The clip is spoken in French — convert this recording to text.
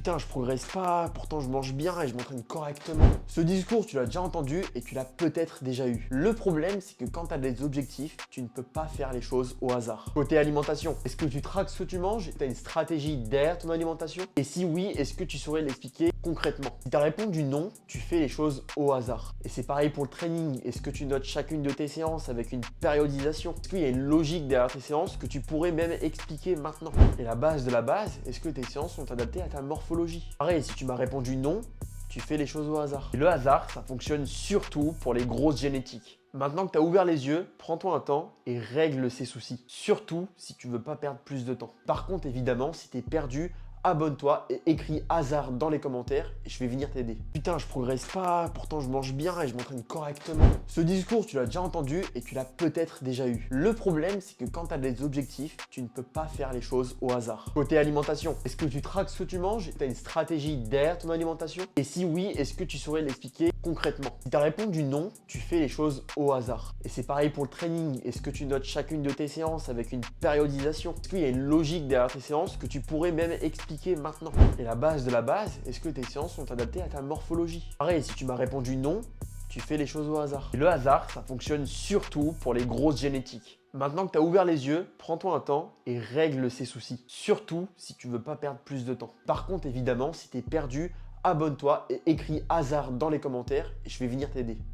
Putain, je progresse pas, pourtant je mange bien et je m'entraîne correctement. Ce discours, tu l'as déjà entendu et tu l'as peut-être déjà eu. Le problème, c'est que quand tu as des objectifs, tu ne peux pas faire les choses au hasard. Côté alimentation, est-ce que tu traques ce que tu manges? Tu as une stratégie derrière ton alimentation? Et si oui, est-ce que tu saurais l'expliquer concrètement? Si tu as répondu non, tu fais les choses au hasard. Et c'est pareil pour le training. Est-ce que tu notes chacune de tes séances avec une périodisation? Est-ce qu'il y a une logique derrière tes séances que tu pourrais même expliquer maintenant? Et la base de la base, est-ce que tes séances sont adaptées à ta morphologie? Pareil, si tu m'as répondu non, tu fais les choses au hasard. Et le hasard, ça fonctionne surtout pour les grosses génétiques. Maintenant que tu as ouvert les yeux, prends-toi un temps et règle ces soucis. Surtout si tu veux pas perdre plus de temps. Par contre, évidemment, si tu es perdu, abonne-toi et écris hasard dans les commentaires et je vais venir t'aider. Putain, je progresse pas, pourtant je mange bien et je m'entraîne correctement. Ce discours, tu l'as déjà entendu et tu l'as peut-être déjà eu. Le problème, c'est que quand tu as des objectifs, tu ne peux pas faire les choses au hasard. Côté alimentation, est-ce que tu traques ce que tu manges? Tu as une stratégie derrière ton alimentation? Et si oui, est-ce que tu saurais l'expliquer concrètement? Si tu as répondu non, tu fais les choses au hasard. Et c'est pareil pour le training. Est-ce que tu notes chacune de tes séances avec une périodisation? Est-ce qu'il y a une logique derrière tes séances que tu pourrais même expliquer maintenant? Et la base de la base, est-ce que tes séances sont adaptées à ta morphologie? Pareil, si tu m'as répondu non, tu fais les choses au hasard. Et le hasard, ça fonctionne surtout pour les grosses génétiques. Maintenant que tu as ouvert les yeux, prends-toi un temps et règle ces soucis. Surtout si tu veux pas perdre plus de temps. Par contre, évidemment, si tu es perdu, abonne-toi et écris hasard dans les commentaires et je vais venir t'aider.